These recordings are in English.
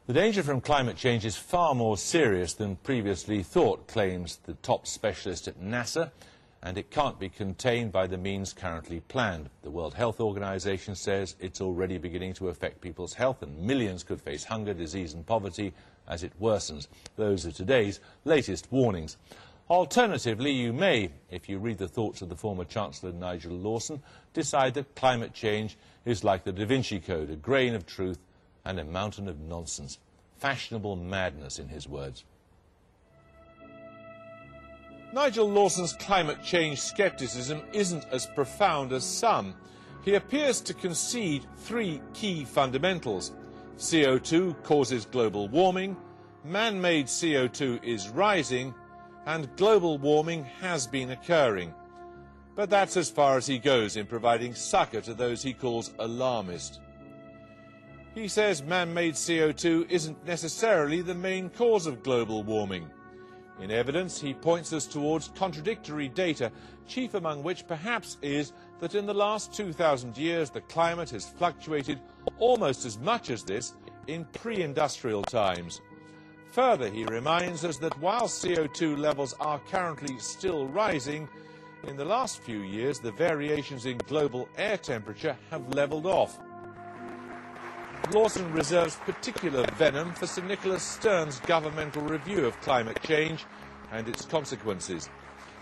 The danger from climate change is far more serious than previously thought, claims the top specialist at NASA, and it can't be contained by the means currently planned. The World Health Organization says it's already beginning to affect people's health, and millions could face hunger, disease and poverty as it worsens. Those are today's latest warnings. Alternatively, you may, if you read the thoughts of the former Chancellor Nigel Lawson, decide that climate change is like the Da Vinci Code, a grain of truth and a mountain of nonsense. Fashionable madness, in his words. Nigel Lawson's climate change scepticism isn't as profound as some. He appears to concede three key fundamentals. CO2 causes global warming, man-made CO2 is rising, and global warming has been occurring. But that's as far as he goes in providing succour to those he calls alarmist. He says man-made CO2 isn't necessarily the main cause of global warming. In evidence, he points us towards contradictory data, chief among which perhaps is that in the last 2,000 years the climate has fluctuated almost as much as this in pre-industrial times. Further, he reminds us that while CO2 levels are currently still rising, in the last few years the variations in global air temperature have levelled off. Lawson reserves particular venom for Sir Nicholas Stern's governmental review of climate change and its consequences.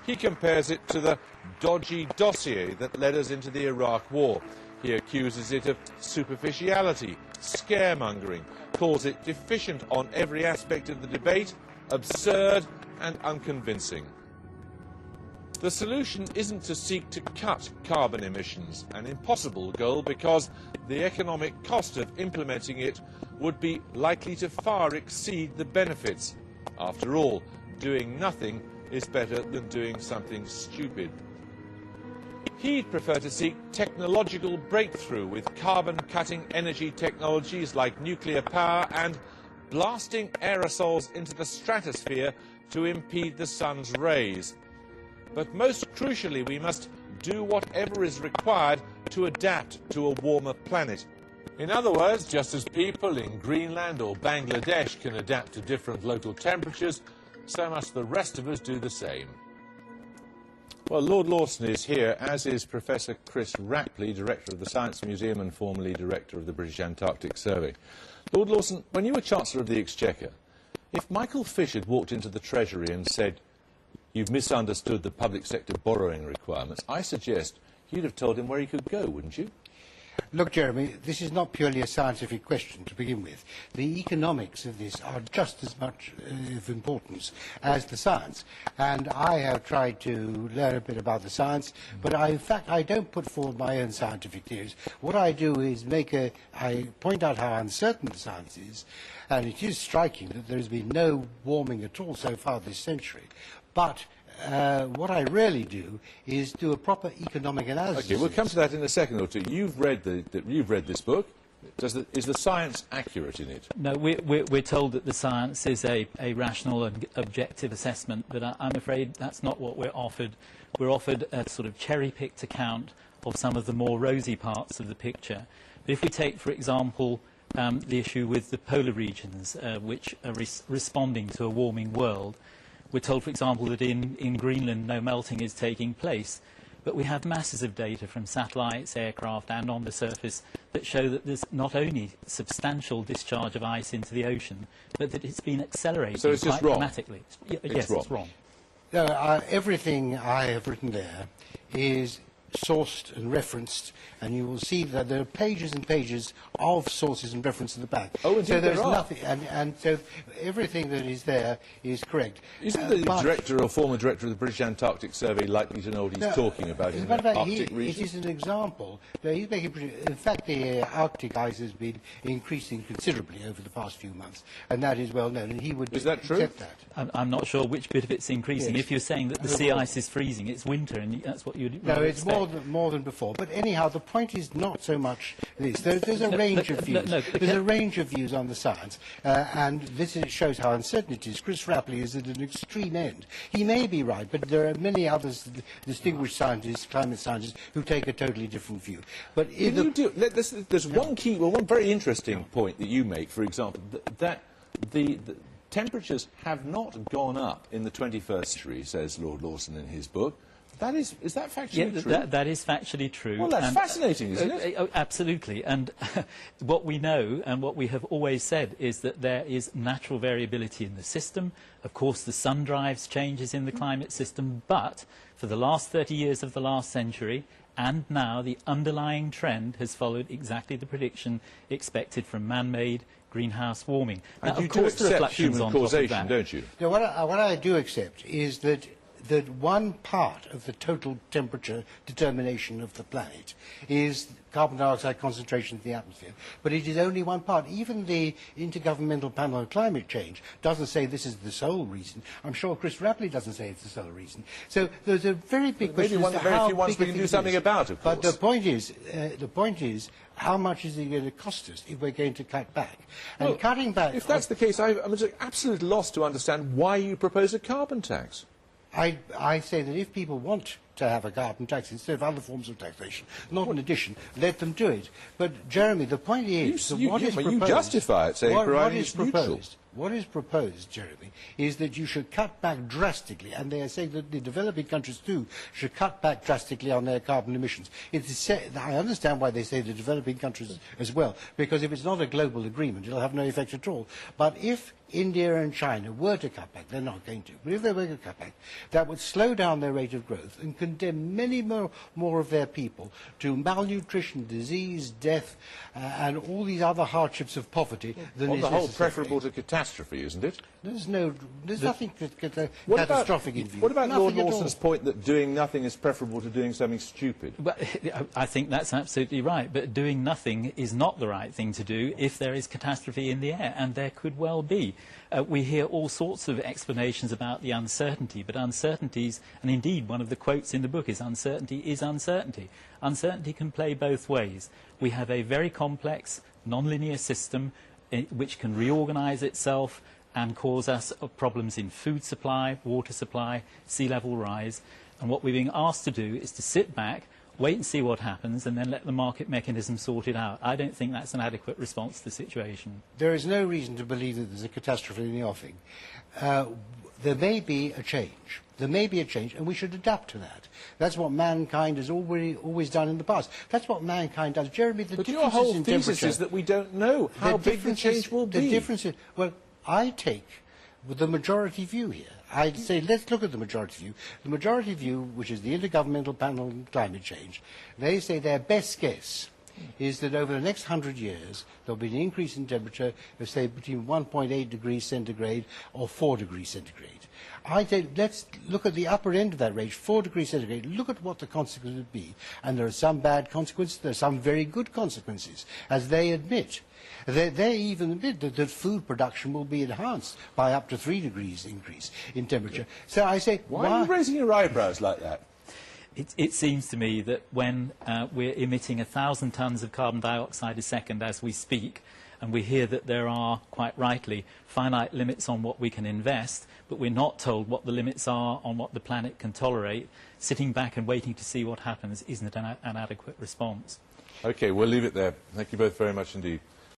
He compares it to the dodgy dossier that led us into the Iraq War. He accuses it of superficiality, scaremongering, calls it deficient on every aspect of the debate, absurd and unconvincing. The solution isn't to seek to cut carbon emissions, an impossible goal because the economic cost of implementing it would be likely to far exceed the benefits. After all, doing nothing is better than doing something stupid. He'd prefer to seek technological breakthrough with carbon-cutting energy technologies like nuclear power and blasting aerosols into the stratosphere to impede the sun's rays. But most crucially, we must do whatever is required to adapt to a warmer planet. In other words, just as people in Greenland or Bangladesh can adapt to different local temperatures, so must the rest of us do the same. Well, Lord Lawson is here, as is Professor Chris Rapley, Director of the Science Museum and formerly Director of the British Antarctic Survey. Lord Lawson, when you were Chancellor of the Exchequer, if Michael Fish had walked into the Treasury and said, "You've misunderstood the public sector borrowing requirements," I suggest you'd have told him where he could go, wouldn't you? Look, Jeremy, this is not purely a scientific question to begin with. The economics of this are just as much of importance as the science. And I have tried to learn a bit about the science, but in fact I don't put forward my own scientific theories. What I do is I point out how uncertain the science is, and it is striking that there has been no warming at all so far this century. But what I really do is do a proper economic analysis. Okay, we'll come to that in a second or two. You've read this book. Is the science accurate in it? No, we're told that the science is a rational and objective assessment, but I'm afraid that's not what we're offered. We're offered a sort of cherry-picked account of some of the more rosy parts of the picture. But if we take, for example, the issue with the polar regions, which are responding to a warming world, we're told, for example, that in Greenland no melting is taking place, but we have masses of data from satellites, aircraft and on the surface that show that there's not only substantial discharge of ice into the ocean, but that it's been accelerating quite dramatically. Yes, it's wrong. Everything I have written there is sourced and referenced, and you will see that there are pages and pages of sources and reference at the back. Oh, indeed, so there's there are. nothing, and so everything that is there is correct. Isn't the director or former director of the British Antarctic Survey likely to know what he's talking about in the Arctic region? It is an example. He's making, in fact, the Arctic ice has been increasing considerably over the past few months, and that is well known. And he would accept that. I'm not sure which bit of it's increasing. Yes. If you're saying that the sea ice is freezing, it's winter, and that's what you'd No, it's expect. more than before. But anyhow, the point is not so much this. There's a range of views. There's a range of views on the science, and shows how uncertain it is. Chris Rapley is at an extreme end. He may be right, but there are many others, distinguished scientists, climate scientists, who take a totally different view. But there's one key, one very interesting point that you make, for example, that the temperatures have not gone up in the 21st century, says Lord Lawson in his book. Is that factually true? That is factually true. Well, that's fascinating, isn't it? Oh, absolutely. And what we know and what we have always said is that there is natural variability in the system. Of course, the sun drives changes in the climate system, but for the last 30 years of the last century, and now the underlying trend has followed exactly the prediction expected from man-made greenhouse warming. And now, you of course, do accept human causation, don't you? Now, what I do accept is that one part of the total temperature determination of the planet is carbon dioxide concentration in the atmosphere. But it is only one part. Even the Intergovernmental Panel on Climate Change doesn't say this is the sole reason. I'm sure Chris Rapley doesn't say it's the sole reason. So there's a very big question as to how big we can do something about, of course. But the point is, how much is it going to cost us if we're going to cut back? And well, cutting back... If that's the case, I'm absolutely lost to understand why you propose a carbon tax. I say that if people want to have a carbon tax instead of other forms of taxation, not an addition, let them do it. But, Jeremy, the point is that what is proposed... You justify it, saying providing it's neutral. What is proposed, Jeremy, is that you should cut back drastically, and they are saying that the developing countries too should cut back drastically on their carbon emissions. I understand why they say the developing countries as well, because if it's not a global agreement, it'll have no effect at all. But if India and China were to cut back, they're not going to, but if they were to cut back, that would slow down their rate of growth and condemn many more of their people to malnutrition, disease, death, and all these other hardships of poverty than is necessary. On the whole, preferable to catastrophe, isn't it? There's nothing catastrophic in view. What about Lord Lawson's point that doing nothing is preferable to doing something stupid? Well, I think that's absolutely right, but doing nothing is not the right thing to do if there is catastrophe in the air, and there could well be. We hear all sorts of explanations about the uncertainty, but uncertainties, and indeed one of the quotes in the book is uncertainty is uncertainty. Uncertainty can play both ways. We have a very complex, non-linear system which can reorganise itself and cause us problems in food supply, water supply, sea level rise. And what we're being asked to do is to sit back, wait and see what happens, and then let the market mechanism sort it out. I don't think that's an adequate response to the situation. There is no reason to believe that there's a catastrophe in the offing. There may be a change. There may be a change, and we should adapt to that. That's what mankind has always done in the past. That's what mankind does. Jeremy, the but differences your whole in thesis temperature... is that we don't know how big the change will be. The differences... Well, I take the majority view here. I'd say let's look at the majority view. The majority view, which is the Intergovernmental Panel on Climate Change, they say their best guess is that over the next 100 years there'll be an increase in temperature of, say, between 1.8 degrees centigrade or 4 degrees centigrade. I say let's look at the upper end of that range, 4 degrees centigrade. Look at what the consequences would be. And there are some bad consequences, there are some very good consequences, as they admit. They even admit that food production will be enhanced by up to 3 degrees increase in temperature. So I say... Why are you raising your eyebrows like that? It seems to me that when we're emitting 1,000 tonnes of carbon dioxide a second as we speak, and we hear that there are, quite rightly, finite limits on what we can invest, but we're not told what the limits are on what the planet can tolerate, sitting back and waiting to see what happens isn't an adequate response. OK, we'll leave it there. Thank you both very much indeed.